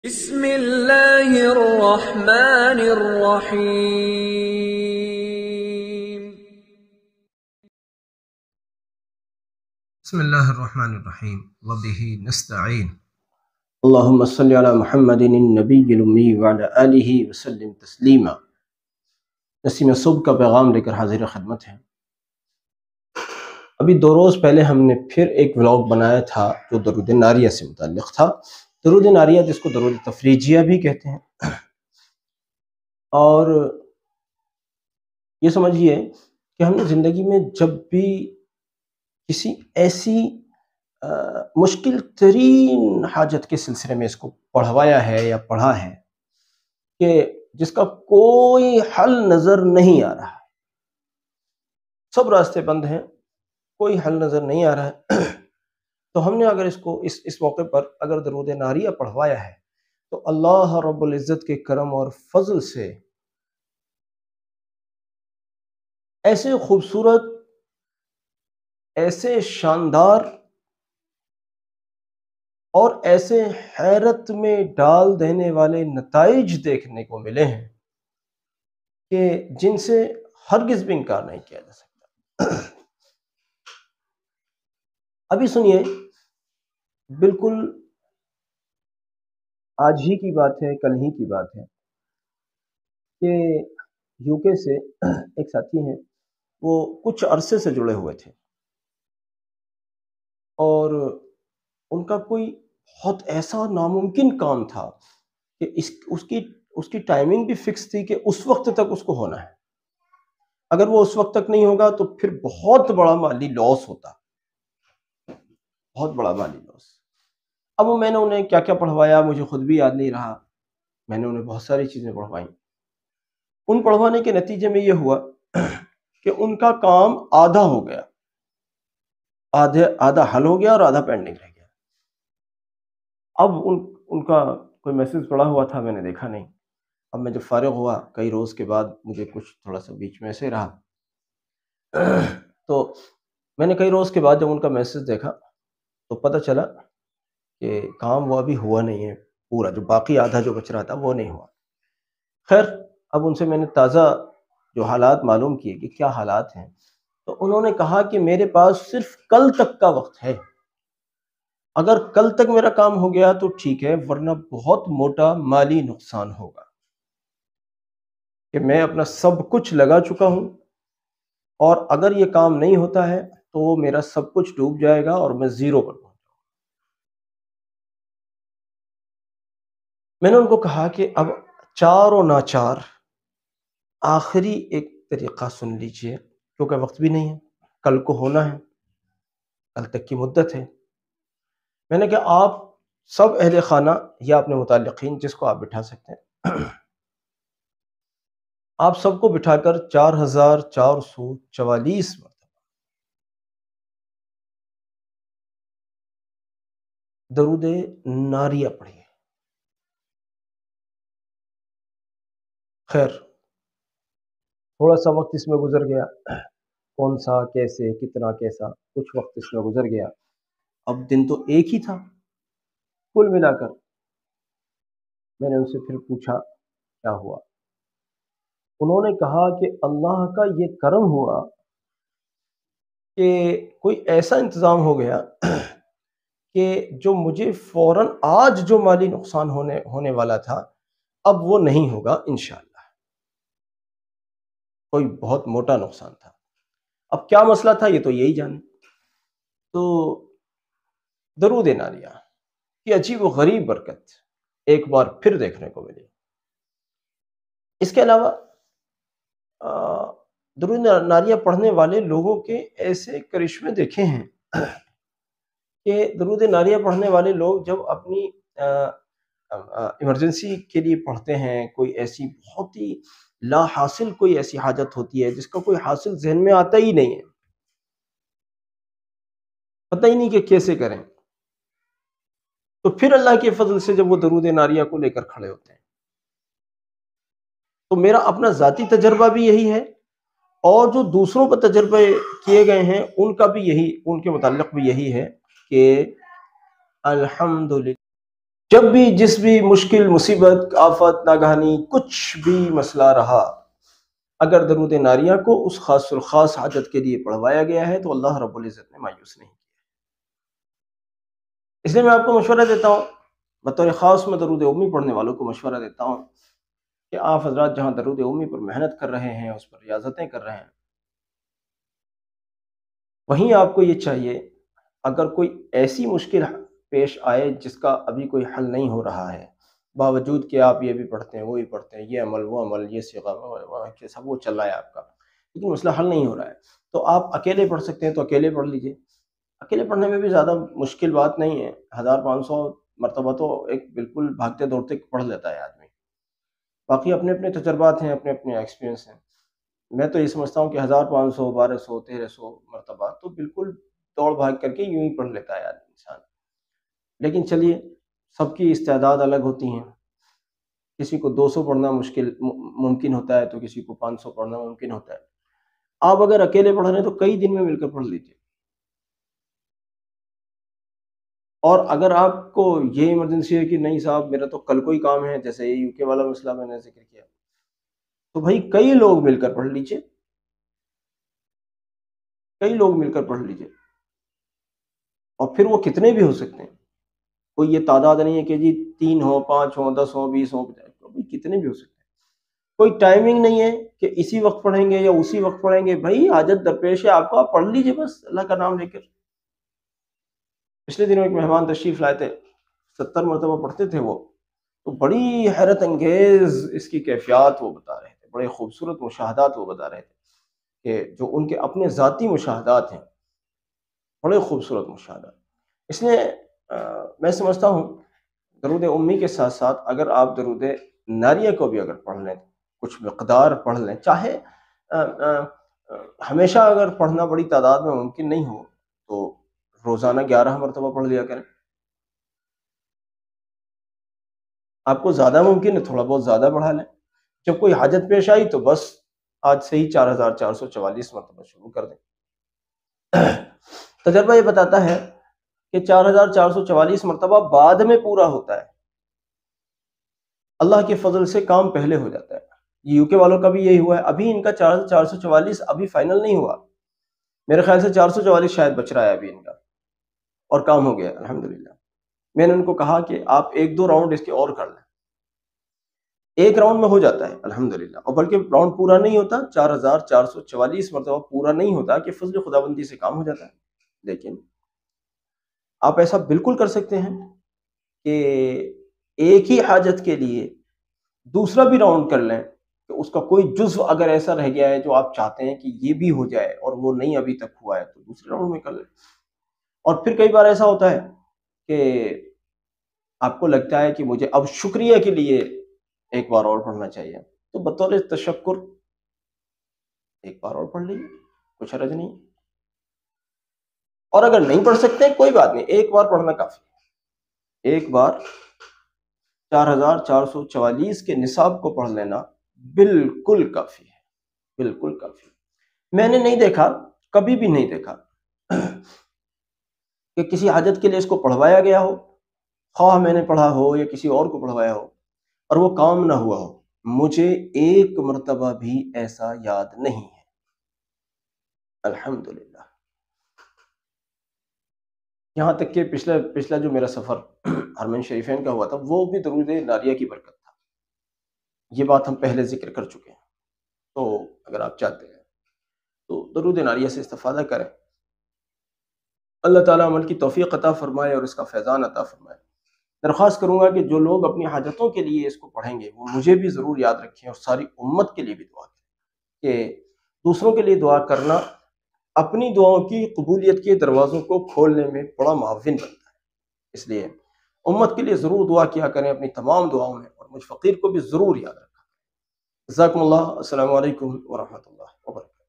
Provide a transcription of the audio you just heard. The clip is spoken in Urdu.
بسم اللہ الرحمن الرحیم۔ بسم اللہ الرحمن الرحیم وبہ نستعین۔ اللہم صلی علی محمد النبی الامی وعلی آلہ وسلم تسلیما۔ نسیم صبح کا پیغام لے کر حاضر خدمت ہے۔ ابھی 2 روز پہلے ہم نے پھر ایک ولاگ بنایا تھا جو درود ناریہ سے متعلق تھا۔ درود ناریہ جس کو درود تفریجیہ بھی کہتے ہیں، اور یہ سمجھیے کہ ہم نے زندگی میں جب بھی کسی ایسی مشکل ترین حاجت کے سلسلے میں اس کو پڑھوایا ہے یا پڑھا ہے کہ جس کا کوئی حل نظر نہیں آ رہا ہے، سب راستے بند ہیں، کوئی حل نظر نہیں آ رہا ہے، تو ہم نے اگر اس کو اس موقع پر اگر درود ناریہ پڑھوایا ہے تو اللہ رب العزت کے کرم اور فضل سے ایسے خوبصورت، ایسے شاندار اور ایسے حیرت میں ڈال دینے والے نتائج دیکھنے کو ملے ہیں کہ جن سے ہرگز بھی انکار نہیں کیا جا سکتا۔ ابھی سنیے، بالکل آج ہی کی بات ہے، کل ہی کی بات ہے کہ یو کے سے ایک ساتھی ہیں، وہ کچھ عرصے سے جڑے ہوئے تھے اور ان کا کوئی بہت ایسا ناممکن کام تھا کہ اس کی ٹائمنگ بھی فکس تھی کہ اس وقت تک اس کو ہونا ہے، اگر وہ اس وقت تک نہیں ہوگا تو پھر بہت بڑا مالی لاس ہوتا، بہت بڑا مالی لاس۔ اب میں نے انہیں کیا کیا پڑھوایا مجھے خود بھی یاد نہیں رہا، میں نے انہیں بہت ساری چیزیں پڑھوائیں۔ ان پڑھوانے کے نتیجے میں یہ ہوا کہ ان کا کام آدھا ہو گیا، آدھا حل ہو گیا اور آدھا پینڈنگ رہ گیا۔ اب ان کا کوئی میسج پڑا ہوا تھا، میں نے دیکھا نہیں۔ اب میں جب فارغ ہوا کئی روز کے بعد، مجھے کچھ تھوڑا سا بیچ میں ایسے رہا، تو میں نے کئی روز کے بعد جب ان کا میسج دیکھا تو پتہ چلا کہ کام وہ ابھی ہوا نہیں ہے پورا، جو باقی آدھا جو بچ رہا تھا وہ نہیں ہوا۔ خیر، اب ان سے میں نے تازہ جو حالات معلوم کیے کہ کیا حالات ہیں، تو انہوں نے کہا کہ میرے پاس صرف کل تک کا وقت ہے، اگر کل تک میرا کام ہو گیا تو ٹھیک ہے، ورنہ بہت موٹا مالی نقصان ہوگا کہ میں اپنا سب کچھ لگا چکا ہوں، اور اگر یہ کام نہیں ہوتا ہے تو میرا سب کچھ ڈوب جائے گا اور میں زیرو پر پہنچ جاؤں گا۔ میں نے ان کو کہا کہ اب چار و ناچار آخری ایک طریقہ سن لیجئے، کیونکہ وقت بھی نہیں ہے، کل کو ہونا ہے، کل تک کی مدت ہے۔ میں نے کہا آپ سب اہل خانہ یا اپنے متعلقین جس کو آپ بٹھا سکتے ہیں، آپ سب کو بٹھا کر 4444 مرتبہ درود ناریہ پڑھیے۔ خیر، تھوڑا سا وقت اس میں گزر گیا، کون سا کیسے کتنا کیسا کچھ وقت اس میں گزر گیا۔ اب دن تو ایک ہی تھا کل ملا کر۔ میں نے ان سے پھر پوچھا کیا ہوا، انہوں نے کہا کہ اللہ کا یہ کرم ہوا کہ کوئی ایسا انتظام ہو گیا کہ جو مجھے فوراً آج جو مالی نقصان ہونے والا تھا اب وہ نہیں ہوگا انشاءاللہ۔ کوئی بہت موٹا نقصان تھا، اب کیا مسئلہ تھا یہ تو یہی جانے۔ تو درود ناریہ کی عجیب و غریب برکت ایک بار پھر دیکھنے کو ملی۔ اس کے علاوہ درود ناریہ پڑھنے والے لوگوں کے ایسے کرشمے دیکھے ہیں کہ درود ناریہ پڑھنے والے لوگ جب اپنی ایمرجنسی کے لیے پڑھتے ہیں، کوئی ایسی بہت ہی لا حاصل کوئی ایسی حاجت ہوتی ہے جس کا کوئی حاصل ذہن میں آتا ہی نہیں ہے، پتہ ہی نہیں کہ کیسے کریں، تو پھر اللہ کے فضل سے جب وہ درود ناریہ کو لے کر کھڑے ہوتے ہیں، تو میرا اپنا ذاتی تجربہ بھی یہی ہے، اور جو دوسروں پر تجربے کیے گئے ہیں ان کا بھی یہی، ان کے متعلق بھی یہی ہے کہ الحمدللہ جب بھی جس بھی مشکل، مصیبت، آفت، ناگہانی کچھ بھی مسئلہ رہا، اگر درود ناریہ کو اس خاص الخاص حاجت کے لیے پڑھوایا گیا ہے تو اللہ رب العزت نے مایوس نہیں کیا۔ اس لیے میں آپ کو مشورہ دیتا ہوں، بطور خاص میں درود امی پڑھنے والوں کو مشورہ دیتا ہوں کہ آپ حضرات جہاں درود امی پر محنت کر رہے ہیں، اس پر ریاضتیں کر رہے ہیں، وہیں آپ کو یہ چاہیے اگر کوئی ایسی مشکل پیش آئے جس کا ابھی کوئی حل نہیں ہو رہا ہے، باوجود کہ آپ یہ بھی پڑھتے ہیں وہ بھی پڑھتے ہیں، یہ عمل وہ عمل، یہ صیغہ سب وہ چل رہا ہے آپ کا، لیکن مسئلہ حل نہیں ہو رہا ہے، تو آپ اکیلے پڑھ سکتے ہیں تو اکیلے پڑھ لیجئے۔ اکیلے پڑھنے میں بھی زیادہ مشکل بات نہیں ہے، 1500 مرتبہ تو ایک بالکل بھاگتے دوڑتے پڑھ لیتا ہے آدمی۔ باقی اپنے اپنے تجربات ہیں، اپنے اپنے ایکسپیرینس ہیں۔ میں تو یہ سمجھتا ہوں کہ 1500 1200 1300 مرتبہ تو بالکل دوڑ بھاگ کر کے یوں ہی پڑھ لیتا ہے آدمی انسان۔ لیکن چلیے، سب کی استعداد الگ ہوتی ہیں، کسی کو 200 پڑھنا ممکن ہوتا ہے تو کسی کو 500 پڑھنا ممکن ہوتا ہے۔ آپ اگر اکیلے پڑھ رہے ہیں تو کئی دن میں مل کر پڑھ لیجیے، اور اگر آپ کو یہ ایمرجنسی ہے کہ نہیں صاحب میرا تو کل کوئی کام ہے، جیسے یہ یو کے والا مسئلہ میں نے ذکر کیا، تو بھائی کئی لوگ مل کر پڑھ لیجیے، کئی لوگ مل کر پڑھ لیجیے، اور پھر وہ کتنے بھی ہو سکتے ہیں، کوئی یہ تعداد نہیں ہے کہ جی 3 ہو 5 ہو 10 ہو 20 ہو، کتنے بھی ہو سکتے ہیں۔ کوئی ٹائمنگ نہیں ہے کہ اسی وقت پڑھیں گے یا اسی وقت پڑھیں گے، بھائی حاجت درپیش ہے آپ کو، آپ پڑھ لیجیے بس اللہ کا نام لے کر۔ پچھلے دنوں ایک مہمان تشریف لائے تھے، 70 مرتبہ پڑھتے تھے وہ، تو بڑی حیرت انگیز اس کی کیفیات وہ بتا رہے تھے، بڑے خوبصورت مشاہدات وہ بتا رہے تھے کہ جو ان کے اپنے ذاتی مشاہدات ہیں، بڑے خوبصورت مشاہدات۔ اس لیے میں سمجھتا ہوں درود امی کے ساتھ ساتھ اگر آپ درود ناریہ کو بھی اگر پڑھ لیں، کچھ مقدار پڑھ لیں، چاہے ہمیشہ اگر پڑھنا بڑی تعداد میں ممکن نہیں ہو تو روزانہ 11 مرتبہ پڑھ لیا کریں۔ آپ کو زیادہ ممکن ہے تھوڑا بہت زیادہ بڑھا لیں، جب کوئی حاجت پیش آئی تو بس آج سے ہی 4444 مرتبہ شروع کر دیں۔ تجربہ یہ بتاتا ہے کہ 4444 مرتبہ بعد میں پورا ہوتا ہے، اللہ کے فضل سے کام پہلے ہو جاتا ہے۔ یو کے والوں کا بھی یہی ہوا ہے، ابھی ان کا 4444 ابھی فائنل نہیں ہوا، میرے خیال سے 444 شاید بچ رہا ہے ابھی ان کا، اور کام ہو گیا الحمدللہ۔ میں نے ان کو کہا کہ آپ 1-2 راؤنڈ اس کے اور کر لیں، ایک راؤنڈ میں ہو جاتا ہے الحمدللہ، اور بلکہ راؤنڈ پورا نہیں ہوتا، 4444 مرتبہ پورا نہیں ہوتا کہ فضل خداوندی سے کام ہو جاتا ہے۔ لیکن آپ ایسا بالکل کر سکتے ہیں کہ ایک ہی حاجت کے لیے دوسرا بھی راؤنڈ کر لیں، کہ اس کا کوئی جزو اگر ایسا رہ گیا ہے جو آپ چاہتے ہیں کہ یہ بھی ہو جائے اور وہ نہیں ابھی تک ہوا ہے تو دوسرے راؤنڈ میں کر لیں۔ اور پھر کئی بار ایسا ہوتا ہے کہ آپ کو لگتا ہے کہ مجھے اب شکریہ کے لیے ایک بار اور پڑھنا چاہیے، تو بطور تشکر ایک بار اور پڑھ لیجیے، کچھ حرج نہیں۔ اور اگر نہیں پڑھ سکتے کوئی بات نہیں، ایک بار پڑھنا کافی ہے، ایک بار 4444 کے نصاب کو پڑھ لینا بالکل کافی ہے، بالکل کافی ہے۔ میں نے نہیں دیکھا، کبھی بھی نہیں دیکھا کہ کسی حاجت کے لیے اس کو پڑھوایا گیا ہو، خواہ میں نے پڑھا ہو یا کسی اور کو پڑھوایا ہو، اور وہ کام نہ ہوا ہو۔ مجھے ایک مرتبہ بھی ایسا یاد نہیں ہے الحمدللہ۔ یہاں تک کہ پچھلا جو میرا سفر حرمین شریفین کا ہوا تھا وہ بھی درود ناریہ کی برکت تھا، یہ بات ہم پہلے ذکر کر چکے ہیں۔ تو اگر آپ چاہتے ہیں تو درود ناریہ سے استفادہ کریں، اللہ تعالیٰ عمل کی توفیق عطا فرمائے اور اس کا فیضان عطا فرمائے۔ درخواست کروں گا کہ جو لوگ اپنی حاجتوں کے لیے اس کو پڑھیں گے وہ مجھے بھی ضرور یاد رکھیں، اور ساری امت کے لیے بھی دعا کریں، کہ دوسروں کے لیے دعا کرنا اپنی دعاؤں کی قبولیت کے دروازوں کو کھولنے میں بڑا معاون بنتا ہے۔ اس لیے امت کے لیے ضرور دعا کیا کریں اپنی تمام دعاؤں میں، اور مجھ فقیر کو بھی ضرور یاد رکھیں۔ جزاکم اللہ، السلام علیکم ورحمۃ اللہ وبرکاتہ۔